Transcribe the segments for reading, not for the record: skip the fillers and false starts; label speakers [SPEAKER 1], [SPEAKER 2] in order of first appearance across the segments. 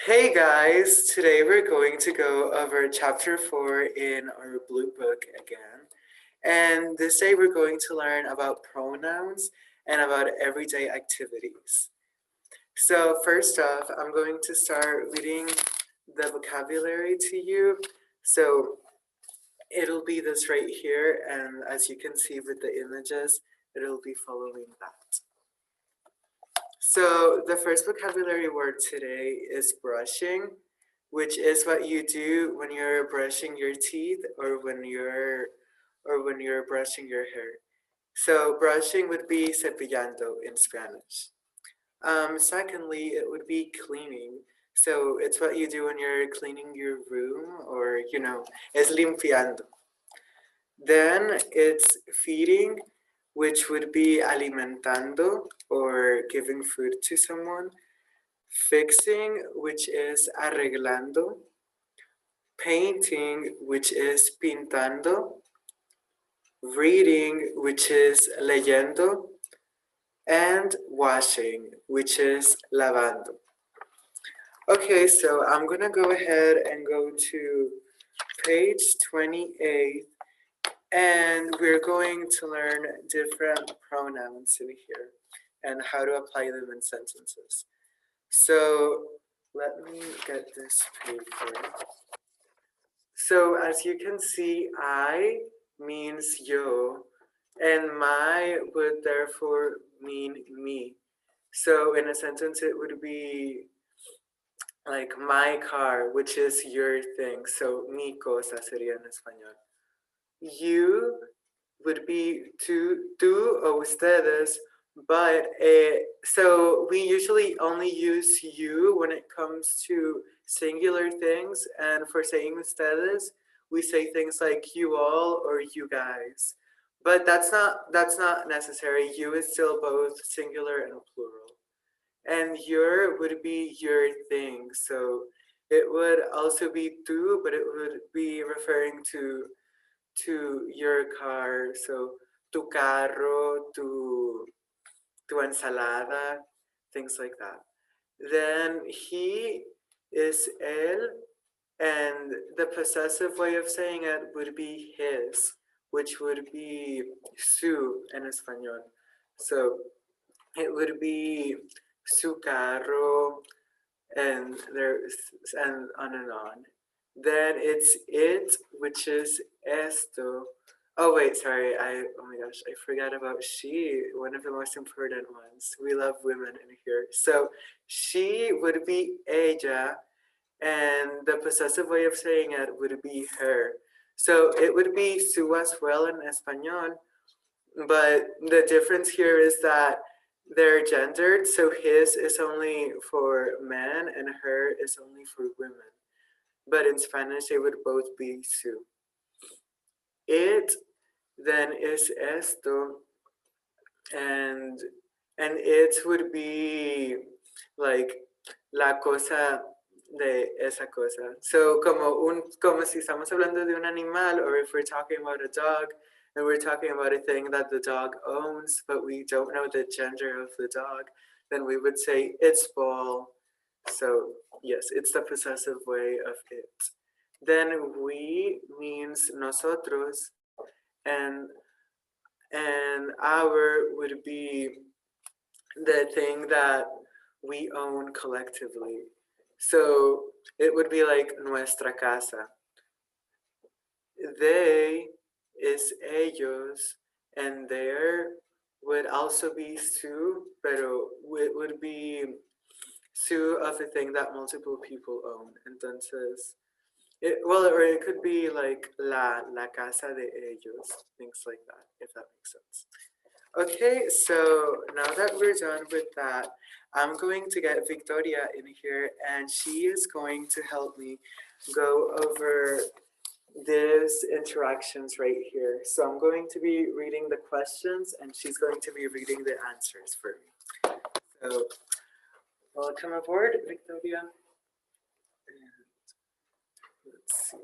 [SPEAKER 1] Hey guys, today we're going to go over chapter 4 in our blue book again. And this day we're going to learn about pronouns and about everyday activities. So, first off, I'm going to start reading the vocabulary to you. So, it'll be this right here, and as you can see with the images, it'll be following that. So, the first vocabulary word today is brushing, which is what you do when you're brushing your teeth or when you're brushing your hair. So brushing would be cepillando in Spanish. Secondly, it would be cleaning. So it's what you do when you're cleaning your room or es limpiando. Then it's feeding, which would be alimentando or giving food to someone. Fixing, which is arreglando. Painting, which is pintando. Reading, which is leyendo. And washing, which is lavando. Okay, so I'm gonna go ahead and go to page 28, and we're going to learn different pronouns in here and how to apply them in sentences. So let me get this paper. So as you can see, I means yo, and my would therefore mean me. So in a sentence, it would be like my car, which is your thing. So mi cosa sería en español. You would be tú o ustedes, but so we usually only use you when it comes to singular things, and for saying ustedes, we say things like you all or you guys. But that's not necessary. You is still both singular and plural. And your would be your thing. So it would also be tú, but it would be referring to your car. So tu carro, tu ensalada, things like that. Then he is él, and the possessive way of saying it would be his, which would be su in español. So it would be su carro, and there's and on and on. Then it's it, which is esto. Oh wait, sorry. Oh my gosh, I forgot about she. One of the most important ones. We love women in here. So she would be ella, and the possessive way of saying it would be her. So it would be su as well in español, but the difference here is that they're gendered, so his is only for men and her is only for women. But in Spanish, they would both be su. It then is esto, and it would be like la cosa de esa cosa. So como si estamos hablando de un animal, or if we're talking about a dog and we're talking about a thing that the dog owns, but we don't know the gender of the dog, then we would say its ball. So yes, it's the possessive way of it. Then we means nosotros, and our would be the thing that we own collectively. So it would be like nuestra casa. They is ellos, and there would also be su, pero it would be su of a thing that multiple people own. Entonces, or it could be like la casa de ellos, things like that, if that makes sense. Okay, so now that we're done with that, I'm going to get Victoria in here, and she is going to help me go over these interactions right here. So I'm going to be reading the questions, and she's going to be reading the answers for me. So welcome aboard, Victoria. Let's see.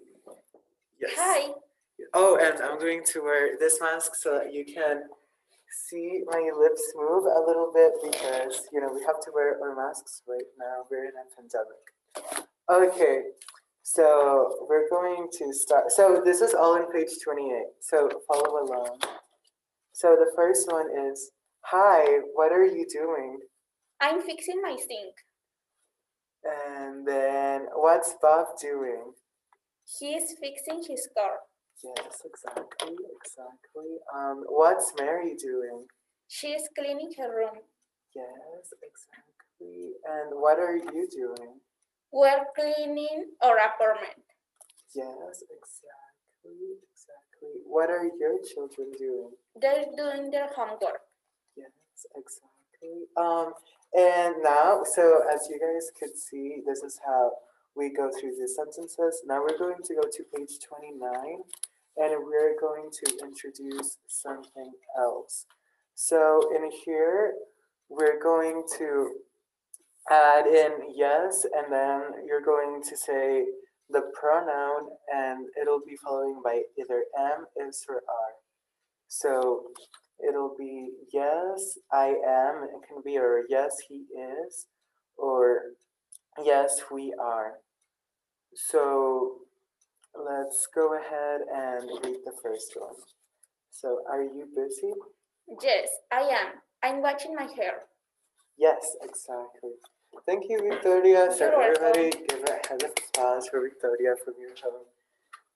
[SPEAKER 1] Yes.
[SPEAKER 2] Hi.
[SPEAKER 1] Oh, and I'm going to wear this mask so that you can see my lips move a little bit because, we have to wear our masks right now. We're in a pandemic. Okay, so we're going to start. So this is all on page 28. So follow along. So the first one is, hi, what are you doing?
[SPEAKER 2] I'm fixing my sink.
[SPEAKER 1] And then, what's Bob doing?
[SPEAKER 2] He is fixing his car.
[SPEAKER 1] Yes, exactly. What's Mary doing?
[SPEAKER 2] She is cleaning her room.
[SPEAKER 1] Yes, exactly. And what are you doing?
[SPEAKER 2] We're cleaning our apartment.
[SPEAKER 1] Yes, exactly. What are your children doing?
[SPEAKER 2] They're doing their homework.
[SPEAKER 1] Yes, exactly. And now, so as you guys could see, this is how we go through the sentences. Now we're going to go to page 29, and we're going to introduce something else. So in here, we're going to add in yes, and then you're going to say the pronoun, and it'll be following by either am, is, or are. So it'll be yes, I am. It can be or yes, he is, or yes, we are. So let's go ahead and read the first one. So, are you busy?
[SPEAKER 2] Yes, I am. I'm watching my hair.
[SPEAKER 1] Yes, exactly. Thank you, Victoria. So
[SPEAKER 2] You're
[SPEAKER 1] everybody
[SPEAKER 2] welcome.
[SPEAKER 1] give a hand of applause for Victoria from your home.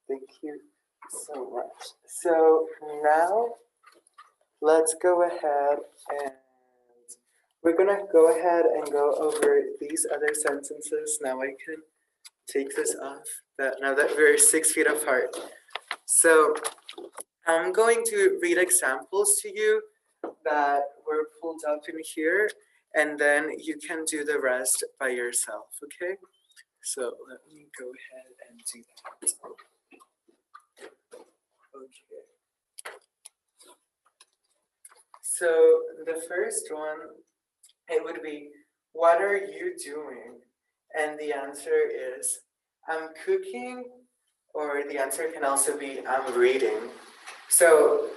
[SPEAKER 1] Thank you so much. So now let's go ahead and we're gonna go ahead and go over these other sentences. Now I can take this off. Now that we're 6 feet apart. So I'm going to read examples to you that were pulled up in here, and then you can do the rest by yourself, okay? So let me go ahead and do that. Okay. So the first one, it would be, what are you doing? And the answer is, I'm cooking, or the answer can also be, I'm reading. So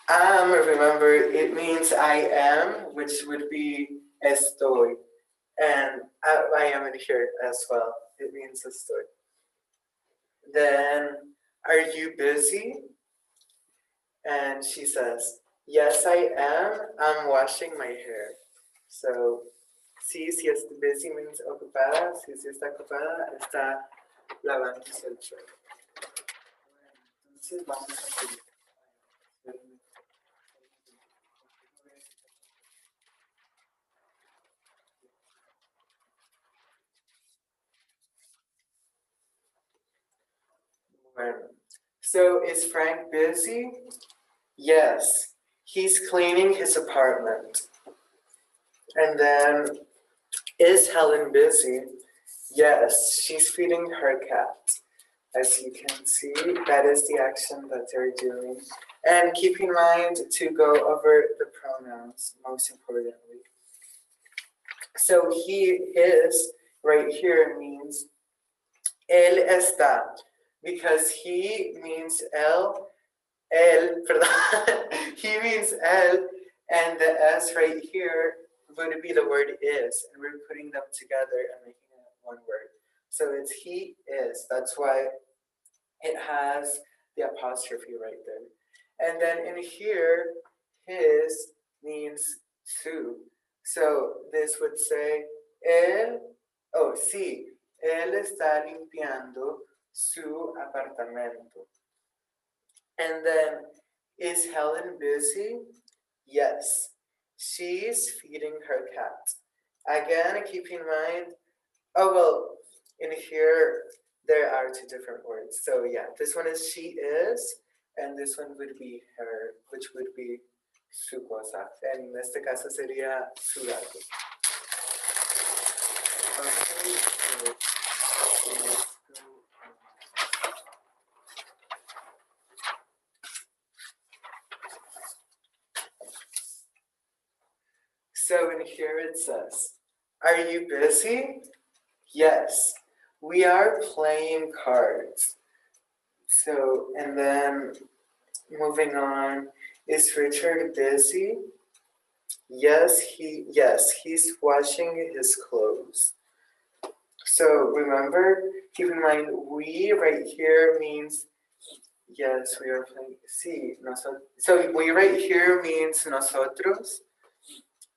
[SPEAKER 1] remember, it means I am, which would be estoy. And I am in here as well. It means estoy. Then, are you busy? And she says, yes, I am. I'm washing my hair. So, sí, si es busy means ocupada. Si está ocupada, está lavándose el pelo. Entonces, vamos a seguir. So, is Frank busy? Yes, he's cleaning his apartment. And then, is Helen busy? Yes, she's feeding her cat. As you can see, that is the action that they're doing. And keep in mind to go over the pronouns, most importantly. So he is, right here, means él está, because he means perdón, he means él, and the S right here would be the word is, and we're putting them together and making it one word. So it's he is, that's why it has the apostrophe right there. And then in here, his means su. So this would say, sí, él está limpiando su apartamento. And then, is Helen busy? Yes, she's feeding her cat. Again, keep in mind, in here, there are two different words. So yeah, this one is she is, and this one would be her, which would be su cosa. En este caso sería su gato. Okay, so let's go. So in here it says, are you busy? Yes, we are playing cards. So, and then moving on, Is Richard busy? Yes, he's washing his clothes. So remember, keep in mind, we right here means, yes, we are playing, sí, nosotros. So we right here means nosotros,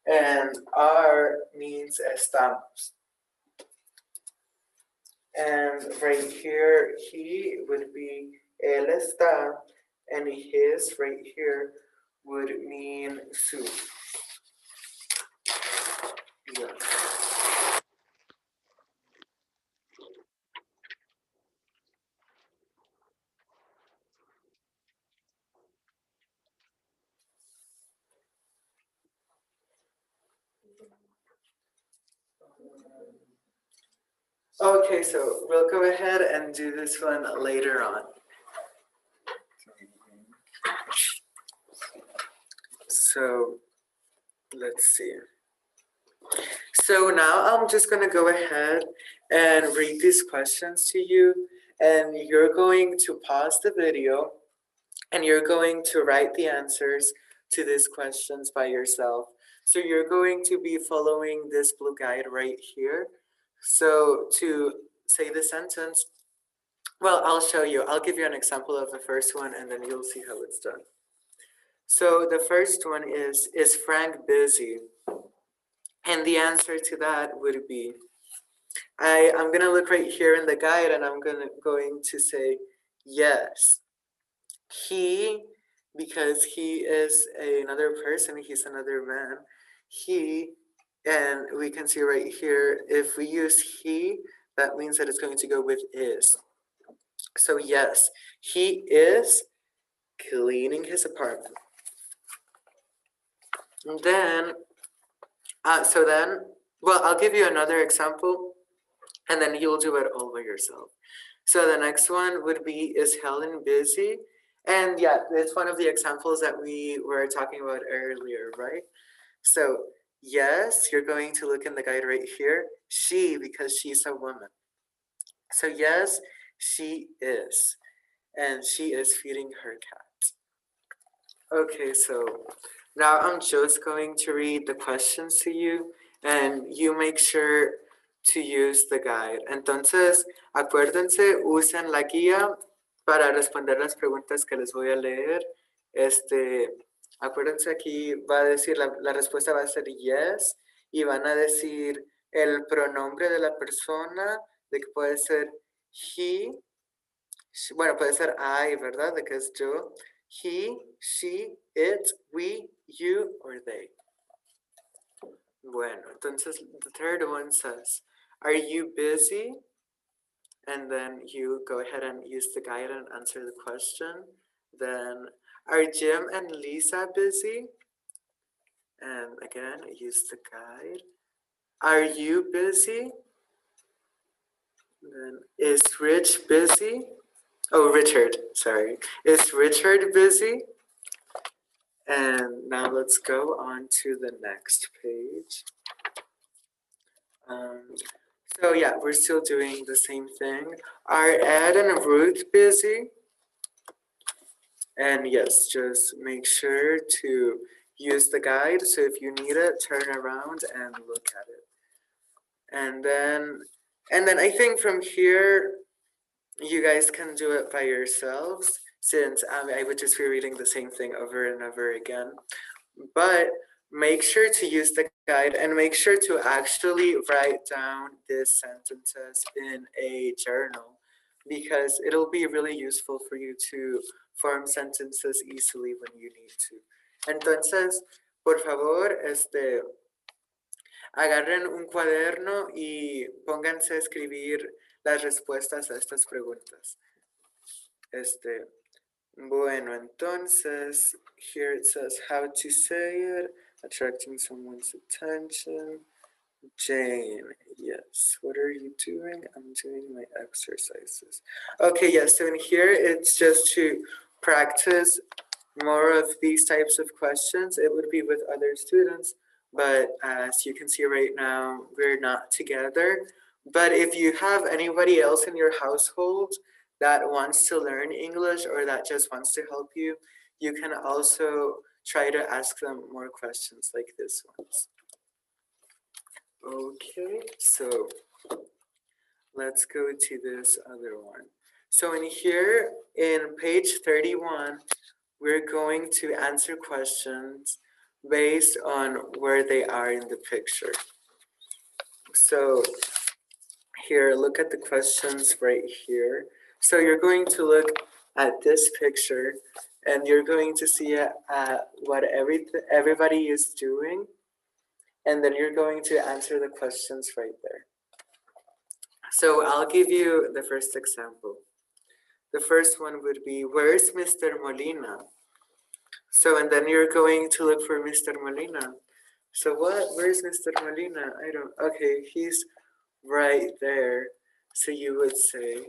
[SPEAKER 1] and our means estamos. And right here, he would be él está, and his right here would mean su. Yeah. Okay, so we'll go ahead and do this one later on. So let's see. So now I'm just going to go ahead and read these questions to you, and you're going to pause the video and you're going to write the answers to these questions by yourself. So you're going to be following this blue guide right here. So to say the sentence, well, I'll show you. I'll give you an example of the first one and then you'll see how it's done. So the first one is Frank busy? And the answer to that would be, I'm gonna look right here in the guide and I'm going to say yes. He, because he is another person, he's another man. He, and we can see right here, if we use he, that means that it's going to go with is. So yes, he is cleaning his apartment. And then, well, I'll give you another example and then you'll do it all by yourself. So the next one would be, is Helen busy? And yeah, it's one of the examples that we were talking about earlier, right? So yes, you're going to look in the guide right here. She, because she's a woman. So yes, she is. And she is feeding her cat. Okay, so now I'm just going to read the questions to you and you make sure to use the guide. Entonces, acuérdense, usen la guía para responder las preguntas que les voy a leer. Acuérdense, aquí va a decir, la respuesta va a ser yes, y van a decir el pronombre de la persona, de que puede ser he, bueno, puede ser I, ¿verdad? De que es yo. He, she, it, we, you, or they. Bueno, entonces the third one says, are you busy? And then you go ahead and use the guide and answer the question. Then, are Jim and Lisa busy? And again, use the guide. Are you busy? Then, is Rich busy? Oh, Richard, sorry. Is Richard busy? And now let's go on to the next page. So yeah, we're still doing the same thing. Are Ed and Ruth busy? And yes, just make sure to use the guide. So if you need it, turn around and look at it. And then I think from here, you guys can do it by yourselves, since I would just be reading the same thing over and over again. But make sure to use the guide and make sure to actually write down these sentences in a journal, because it'll be really useful for you to form sentences easily when you need to. Entonces, por favor, agarren un cuaderno y pónganse a escribir las respuestas a estas preguntas. Bueno, entonces, here it says how to say it, attracting someone's attention. Jane, yes, what are you doing? I'm doing my exercises. Okay, yes, so in here, it's just to practice more of these types of questions. It would be with other students, but as you can see right now, we're not together. But if you have anybody else in your household that wants to learn English or that just wants to help you, you can also try to ask them more questions like this ones. Okay, so let's go to this other one. So in here, in page 31, we're going to answer questions based on where they are in the picture. So here, look at the questions right here. So you're going to look at this picture and you're going to see what everybody is doing. And then you're going to answer the questions right there. So I'll give you the first example. The first one would be, where's Mr. Molina? So, and then you're going to look for Mr. Molina. So where's Mr. Molina? Okay, he's right there. So you would say,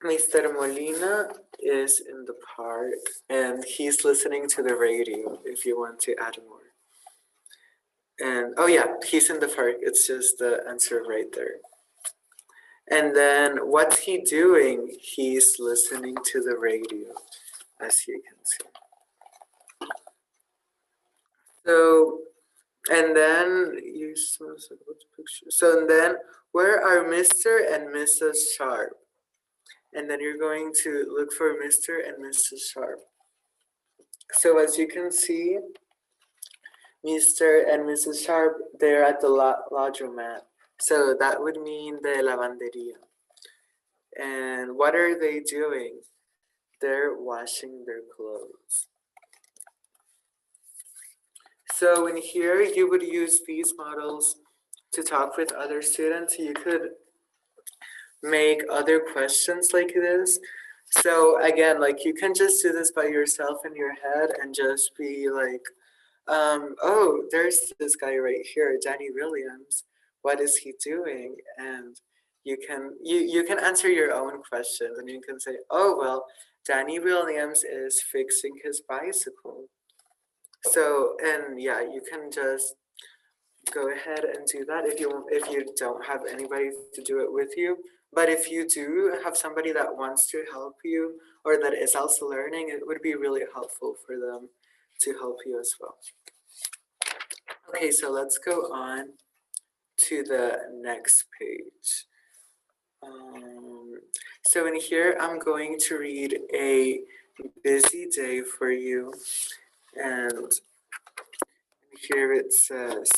[SPEAKER 1] Mr. Molina is in the park and he's listening to the radio if you want to add more. And oh yeah, he's in the park. It's just the answer right there. And then what's he doing? He's listening to the radio, as you can see. So, and then you saw what picture? So and then where are Mr. and Mrs. Sharp? And then you're going to look for Mr. and Mrs. Sharp. So as you can see, Mr. and Mrs. Sharp, they're at the laundromat. So that would mean the lavanderia. And what are they doing? They're washing their clothes. So in here, you would use these models to talk with other students. You could make other questions like this. So again, like you can just do this by yourself in your head and just be like, oh, there's this guy right here, Danny Williams. What is he doing? And you can answer your own questions and you can say, oh, well, Danny Williams is fixing his bicycle. So, and yeah, you can just go ahead and do that if you don't have anybody to do it with you. But if you do have somebody that wants to help you or that is also learning, it would be really helpful for them to help you as well. Okay, so let's go on to the next page. So in here, I'm going to read a busy day for you. And here it says,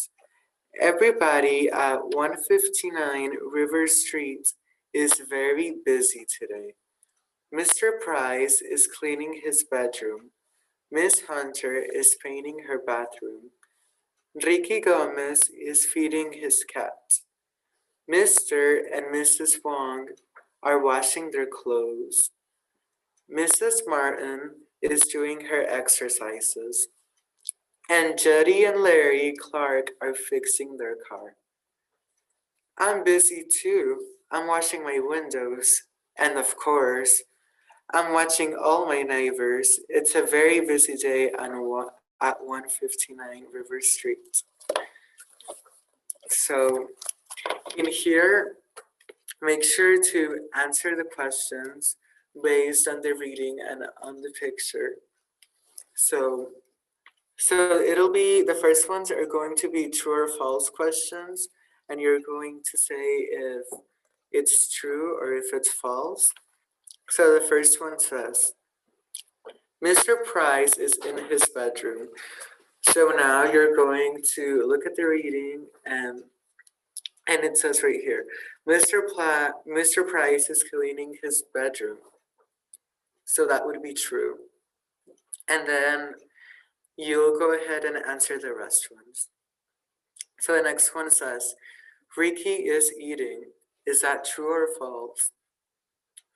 [SPEAKER 1] everybody at 159 River Street is very busy today. Mr. Price is cleaning his bedroom. Miss Hunter is painting her bathroom. Ricky Gomez is feeding his cat. Mr. and Mrs. Wong are washing their clothes. Mrs. Martin is doing her exercises. And Judy and Larry Clark are fixing their car. I'm busy too. I'm washing my windows. And of course, I'm watching all my neighbors. It's a very busy day at 159 River Street. So in here, make sure to answer the questions based on the reading and on the picture. So it'll be, the first ones are going to be true or false questions, and you're going to say if it's true or if it's false. So the first one says, Mr. Price is in his bedroom. So now you're going to look at the reading and it says right here, Mr. Price is cleaning his bedroom. So that would be true. And then you'll go ahead and answer the rest ones. So the next one says, Ricky is eating. Is that true or false?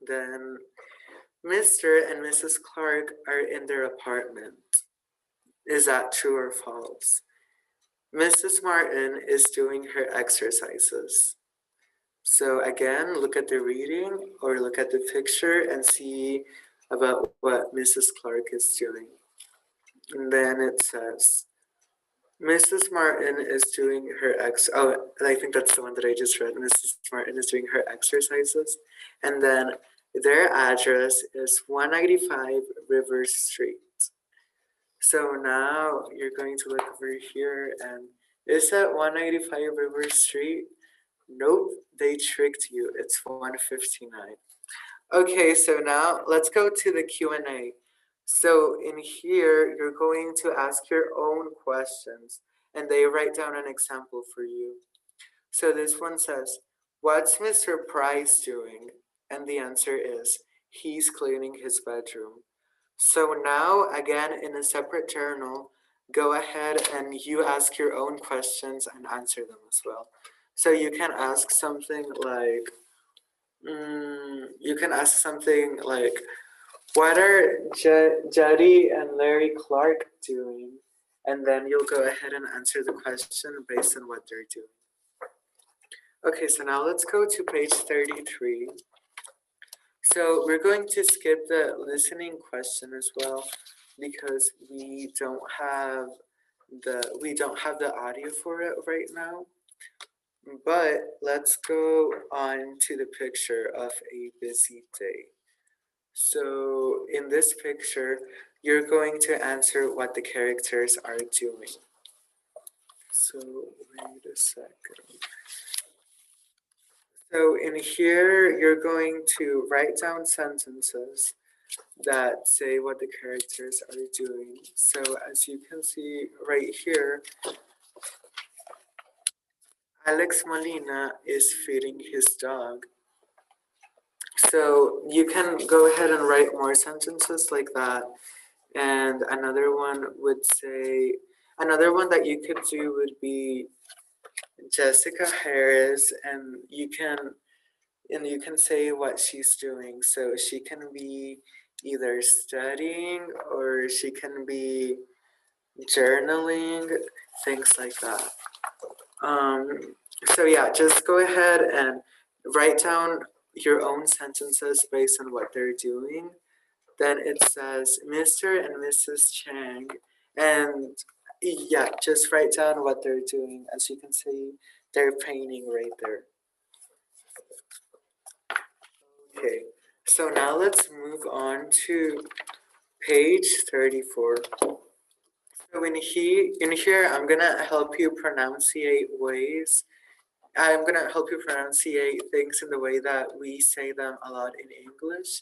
[SPEAKER 1] Then Mr. and Mrs. Clark are in their apartment. Is that true or false? Mrs. Martin is doing her exercises. So again, look at the reading or look at the picture and see about what Mrs. Clark is doing. And then it says, Mrs. Martin is doing her I think that's the one that I just read. Mrs. Martin is doing her exercises. And then Their address is 195 Rivers Street. So now you're going to look over here and is that 195 River Street? Nope, they tricked you. It's 159. Okay, so now let's go to the Q&A. So in here, you're going to ask your own questions and they write down an example for you. So this one says, what's Mr. Price doing? And the answer is, he's cleaning his bedroom. So now, again, in a separate journal, go ahead and you ask your own questions and answer them as well. So you can ask something like, what are Jody and Larry Clark doing? And then you'll go ahead and answer the question based on what they're doing. Okay, so now let's go to page 33. So we're going to skip the listening question as well because we don't have the audio for it right now. But let's go on to the picture of a busy day. So in this picture, you're going to answer what the characters are doing. So wait a second. So in here, you're going to write down sentences that say what the characters are doing. So as you can see right here, Alex Molina is feeding his dog. So you can go ahead and write more sentences like that. And another one that you could do would be Jessica Harris, and you can say what she's doing. So she can be either studying or she can be journaling, things like that. So yeah, just go ahead and write down your own sentences based on what they're doing. Then it says Mr. and Mrs. Chang, and yeah, just write down what they're doing. As you can see, they're painting right there. Okay, so now let's move on to page 34. So in here, I'm gonna help you pronunciate ways. I'm gonna help you pronunciate things in the way that we say them a lot in English.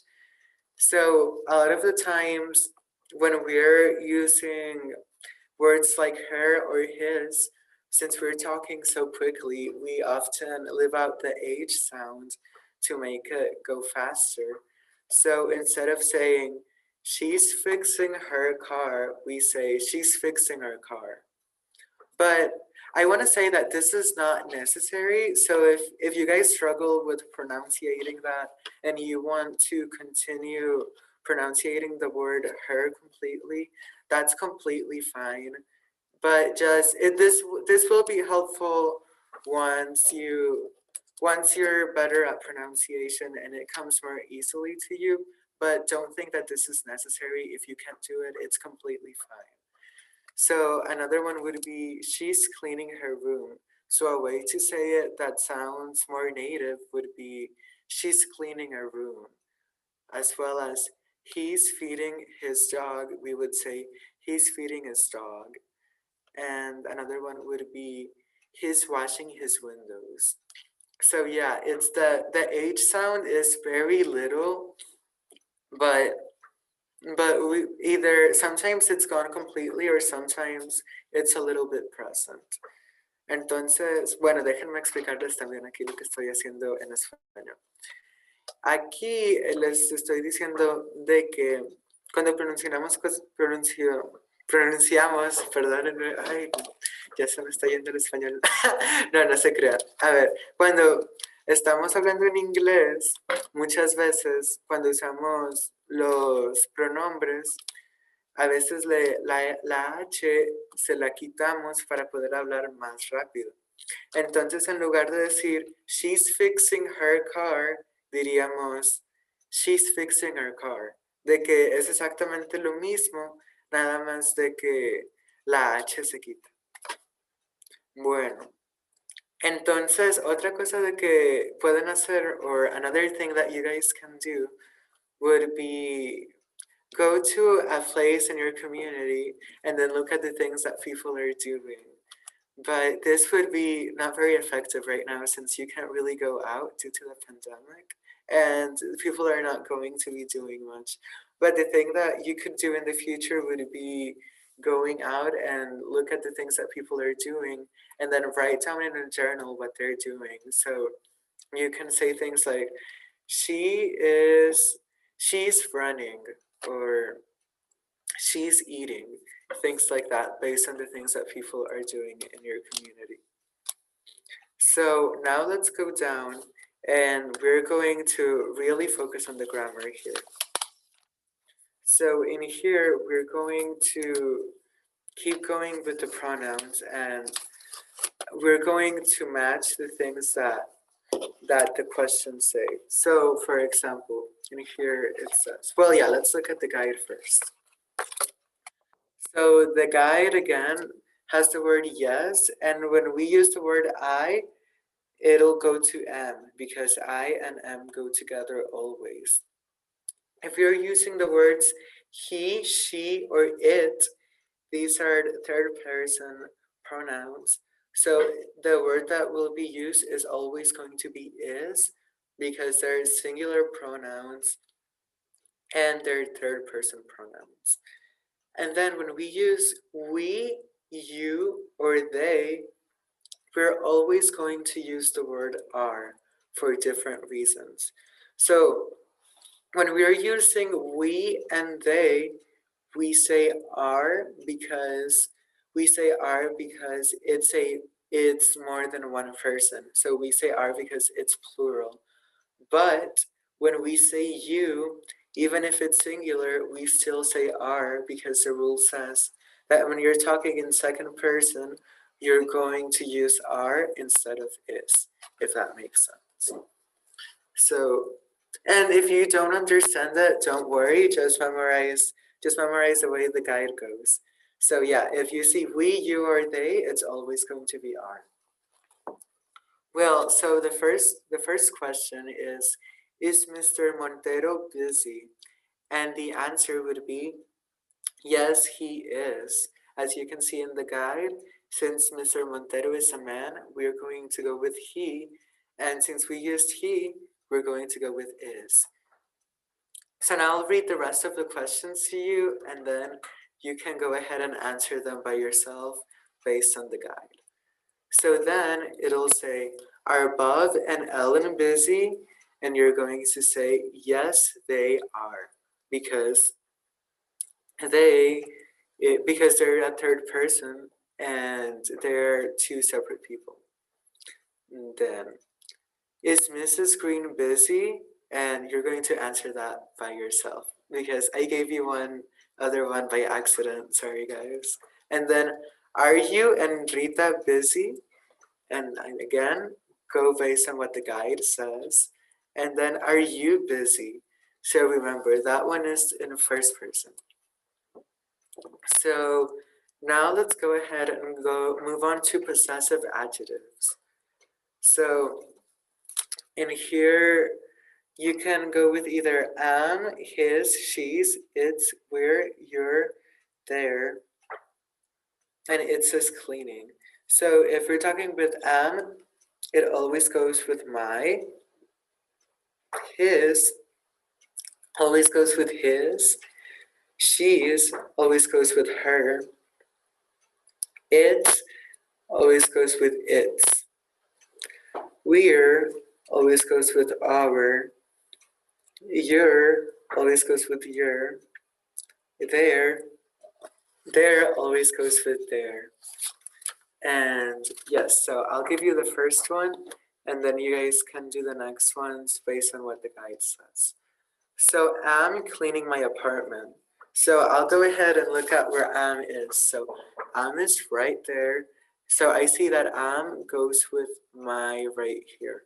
[SPEAKER 1] So a lot of the times when we're using words like her or his, since we're talking so quickly, we often leave out the H sound to make it go faster. So instead of saying, she's fixing her car, we say, she's fixing her car. But I want to say that this is not necessary. So if you guys struggle with pronunciating that and you want to continue pronunciating the word her completely, that's completely fine. But just this will be helpful once you're better at pronunciation and it comes more easily to you. But don't think that this is necessary. If you can't do it, it's completely fine. So another one would be she's cleaning her room. So a way to say it that sounds more native would be she's cleaning her room. As well as he's feeding his dog, we would say he's feeding his dog. And another one would be he's washing his windows. So yeah, it's the H sound is very little, but we either sometimes it's gone completely or sometimes it's a little bit present. Entonces, bueno, déjenme explicarles también aquí lo que estoy haciendo en español. Aquí les estoy diciendo de que cuando pronunciamos, perdónenme, ay, ya se me está yendo el español. No se crean. A ver, cuando estamos hablando en inglés, muchas veces cuando usamos los pronombres, a veces la H se la quitamos para poder hablar más rápido. Entonces, en lugar de decir, she's fixing her car, diríamos, she's fixing her car. De que es exactamente lo mismo, nada más de que la H se quita. Bueno, Entonces, otra cosa de que pueden hacer, or another thing that you guys can do, would be go to a place in your community and then look at the things that people are doing. But this would be not very effective right now since you can't really go out due to the pandemic and people are not going to be doing much. But the thing that you could do in the future would be going out and look at the things that people are doing and then write down in a journal what they're doing. So you can say things like, she's running, or she's eating, things like that based on the things that people are doing in your community. So now let's go down and we're going to really focus on the grammar here. So in here, we're going to keep going with the pronouns and we're going to match the things that the questions say. So for example, in here it says, well, yeah, let's look at the guide first. So the guide again has the word yes, and when we use the word I, it'll go to am because I and am go together always. If you're using the words he, she, or it, these are third person pronouns. So the word that will be used is always going to be is because they're singular pronouns and they're third person pronouns. And then when we use we, you, or they, we're always going to use the word are for different reasons. So when we are using we and they, we say are because it's more than one person. So we say are because it's plural. But when we say you, even if it's singular, we still say are because the rule says that when you're talking in second person, you're going to use are instead of is, if that makes sense. So, and if you don't understand that, don't worry, just memorize the way the guide goes. So yeah, if you see we, you, or they, it's always going to be are. Well, so the first question is Mr. Montero busy? And the answer would be yes, he is. As you can see in the guide, since Mr. Montero is a man, we're going to go with he, and since we used he, we're going to go with is. So now I'll read the rest of the questions to you, and then you can go ahead and answer them by yourself based on the guide. So then it'll say, are Bob and Ellen busy? And you're going to say, yes, they are, because they're a third person and they're two separate people. And then, is Mrs. Green busy? And you're going to answer that by yourself because I gave you one other one by accident. Sorry, guys. And then, are you and Rita busy? And again, go based on what the guide says. And then, are you busy? So remember, that one is in first person. So now let's go ahead and move on to possessive adjectives. So in here, you can go with either am, his, she's, its, where, your, there, and it says cleaning. So if we're talking with am, it always goes with my. His always goes with his. She's always goes with her. It always goes with its. We're always goes with our. Your always goes with your. There always goes with their. And yes, so I'll give you the first one and then you guys can do the next ones based on what the guide says. So I'm cleaning my apartment. So I'll go ahead and look at where am is. So am is right there. So I see that am goes with my right here.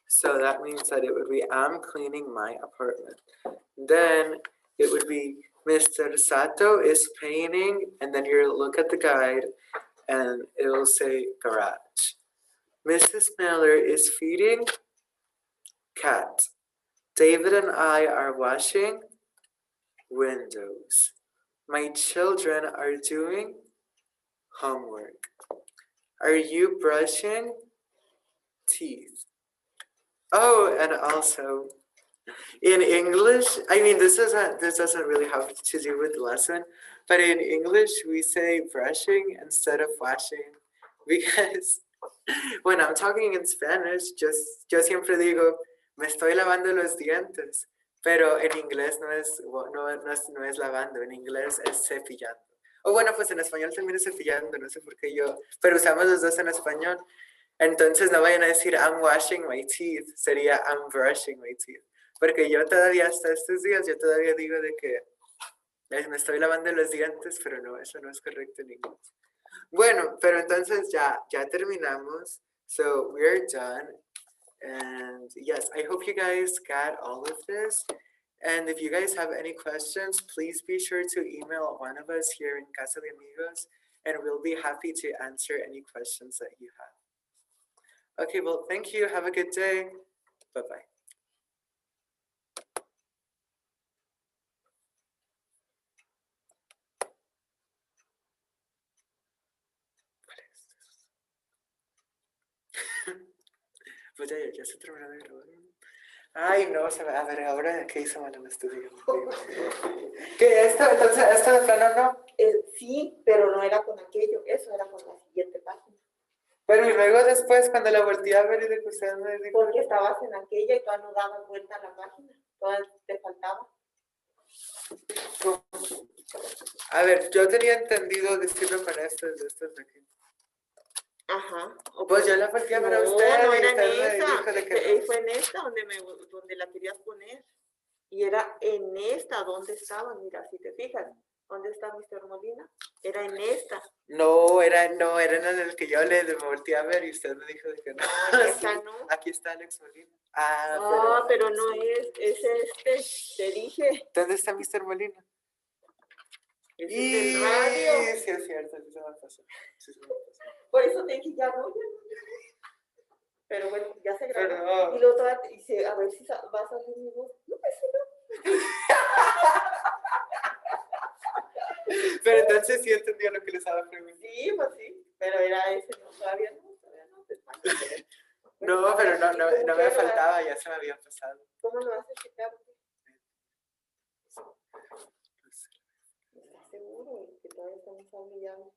[SPEAKER 1] So that means that it would be I'm cleaning my apartment. Then it would be Mr. Sato is painting, and then you look at the guide and it will say garage. Mrs. Miller is feeding cat. David and I are washing windows. My children are doing homework. Are you brushing teeth? Oh, and also in English, I mean, this doesn't really have to do with the lesson, but in English we say brushing instead of washing because when I'm talking in Spanish, yo siempre digo me estoy lavando los dientes, pero en inglés no es lavando, en inglés es cepillando. O bueno, pues en español también es cepillando, no sé por qué pero usamos los dos en español. Entonces no vayan a decir I'm washing my teeth, sería I'm brushing my teeth. Porque yo todavía hasta estos días, yo todavía digo de que me estoy lavando los dientes, pero no, eso no es correcto en inglés. Bueno, pero entonces ya terminamos. So we're done. And yes, I hope you guys got all of this. And if you guys have any questions, please be sure to email one of us here in Casa de Amigos, and we'll be happy to answer any questions that you have. Okay, well, thank you. Have a good day. Bye-bye. Pues ya se terminó de grabar. Ay, no, se me va a ver ahora qué hizo mal en el estudio. ¿Qué? Entonces, esto de plano no.
[SPEAKER 3] Sí, pero no era con aquello, eso era con la siguiente página.
[SPEAKER 1] Pero y luego después, cuando la volteé a ver y de que usted me dijo.
[SPEAKER 3] Porque estabas en aquella y todavía no dabas vuelta a la página, todavía te faltaba.
[SPEAKER 1] A ver, yo tenía entendido decirlo con estos de aquí.
[SPEAKER 3] Ajá.
[SPEAKER 1] Pues yo la volteé a ver a
[SPEAKER 3] No,
[SPEAKER 1] usted.
[SPEAKER 3] no
[SPEAKER 1] y
[SPEAKER 3] era
[SPEAKER 1] usted me
[SPEAKER 3] en esa,
[SPEAKER 1] dijo de que no.
[SPEAKER 3] fue en esta donde la querías poner. Y era en esta donde estaba, mira, si te fijas, ¿dónde está Mr. Molina? Era en esta.
[SPEAKER 1] No, era en el que yo le volteé a ver y usted me dijo de que no.
[SPEAKER 3] No, en esta no.
[SPEAKER 1] Aquí está Alex Molina.
[SPEAKER 3] Pero no es este, te dije.
[SPEAKER 1] ¿Dónde está Mr. Molina?
[SPEAKER 3] Es el radio.
[SPEAKER 1] Sí, es cierto, sí se me pasó. Sí se me pasó.
[SPEAKER 3] Por eso te dije, ya no. Pero bueno, ya se grabó.
[SPEAKER 1] Pero-
[SPEAKER 3] Y luego todavía dice, a ver si va a salir mi voz. No, pues no.
[SPEAKER 1] Pero entonces sí entendió lo que les estaba preguntando.
[SPEAKER 3] Sí, pues sí. Pero era ese, no, todavía no. Pues,
[SPEAKER 1] No, pero no me
[SPEAKER 3] Pero,
[SPEAKER 1] faltaba, ya se me había pasado.
[SPEAKER 3] ¿cómo lo vas a checar? ¿Estás seguro que todavía estamos hablando?